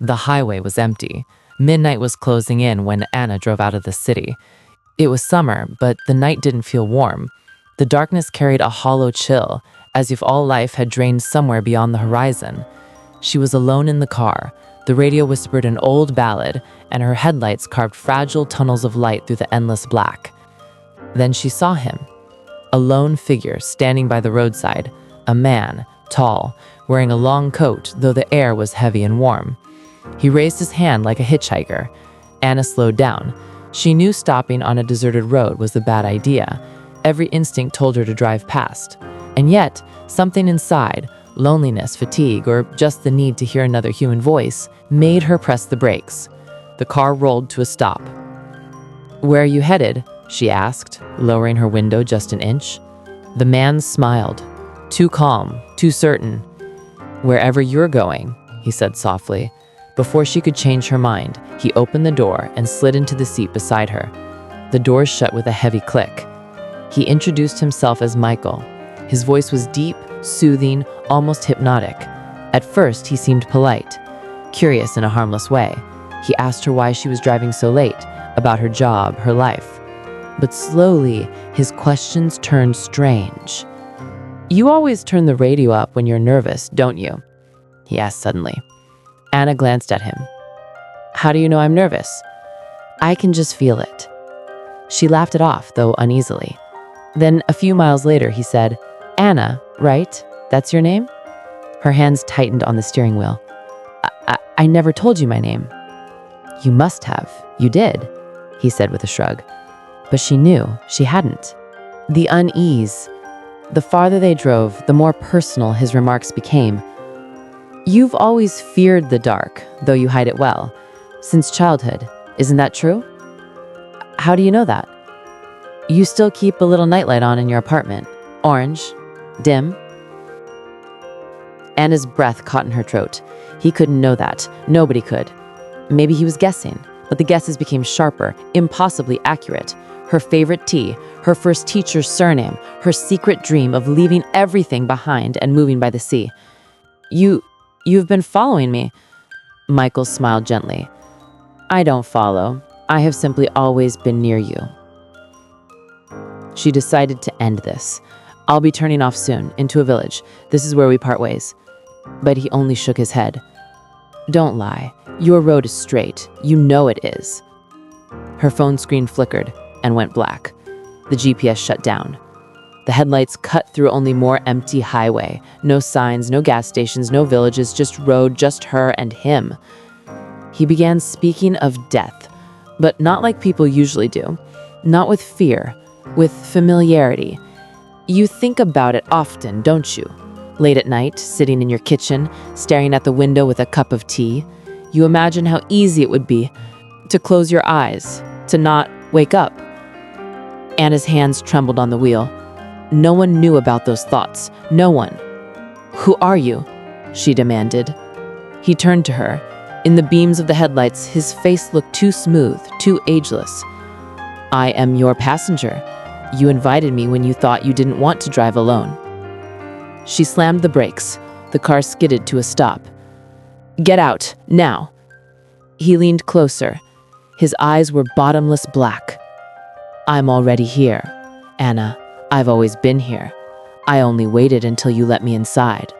The highway was empty. Midnight was closing in when Anna drove out of the city. It was summer, but the night didn't feel warm. The darkness carried a hollow chill, as if all life had drained somewhere beyond the horizon. She was alone in the car. The radio whispered an old ballad, and her headlights carved fragile tunnels of light through the endless black. Then she saw him. A lone figure standing by the roadside. A man, tall, wearing a long coat, though the air was heavy and warm. He raised his hand like a hitchhiker. Anna slowed down. She knew stopping on a deserted road was a bad idea. Every instinct told her to drive past. And yet, something inside, loneliness, fatigue, or just the need to hear another human voice, made her press the brakes. The car rolled to a stop. "Where are you headed?" she asked, lowering her window just an inch. The man smiled. Too calm, too certain. "Wherever you're going," he said softly. Before she could change her mind, he opened the door and slid into the seat beside her. The door shut with a heavy click. He introduced himself as Michael. His voice was deep, soothing, almost hypnotic. At first, he seemed polite, curious in a harmless way. He asked her why she was driving so late, about her job, her life. But slowly, his questions turned strange. "You always turn the radio up when you're nervous, don't you?" he asked suddenly. Anna glanced at him. "How do you know I'm nervous?" "I can just feel it." She laughed it off, though uneasily. Then, a few miles later, he said, "Anna, right? That's your name?" Her hands tightened on the steering wheel. I never told you my name." "You must have. You did," he said with a shrug. But she knew she hadn't. The unease. The farther they drove, the more personal his remarks became. "You've always feared the dark, though you hide it well. Since childhood. Isn't that true?" "How do you know that?" "You still keep a little nightlight on in your apartment. Orange. Dim." Anna's breath caught in her throat. He couldn't know that. Nobody could. Maybe he was guessing, but the guesses became sharper, impossibly accurate. Her favorite tea, her first teacher's surname, her secret dream of leaving everything behind and moving by the sea. You've been following me." Michael smiled gently. "I don't follow. I have simply always been near you." She decided to end this. "I'll be turning off soon, into a village. This is where we part ways." But he only shook his head. "Don't lie. Your road is straight. You know it is." Her phone screen flickered and went black. The GPS shut down. The headlights cut through only more empty highway. No signs, no gas stations, no villages, just road, just her and him. He began speaking of death, but not like people usually do. Not with fear, with familiarity. You think about it often, don't you? Late at night, sitting in your kitchen, staring at the window with a cup of tea, you imagine how easy it would be to close your eyes, to not wake up. Anna's hands trembled on the wheel. No one knew about those thoughts. No one. "Who are you?" she demanded. He turned to her. In the beams of the headlights, his face looked too smooth, too ageless. "I am your passenger. You invited me when you thought you didn't want to drive alone." She slammed the brakes. The car skidded to a stop. "Get out, now." He leaned closer. His eyes were bottomless black. "I'm already here, Anna. I've always been here. I only waited until you let me inside."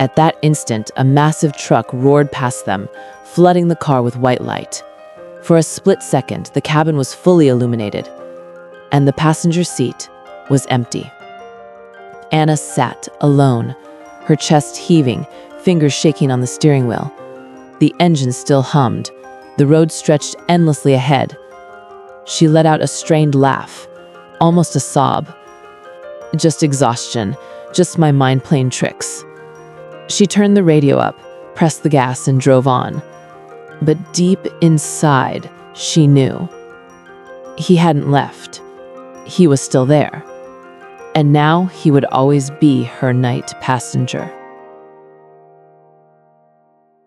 At that instant, a massive truck roared past them, flooding the car with white light. For a split second, the cabin was fully illuminated, and the passenger seat was empty. Anna sat alone, her chest heaving, fingers shaking on the steering wheel. The engine still hummed. The road stretched endlessly ahead. She let out a strained laugh, almost a sob. "Just exhaustion, just my mind playing tricks." She turned the radio up, pressed the gas, and drove on. But deep inside, she knew. He hadn't left. He was still there. And now he would always be her night passenger.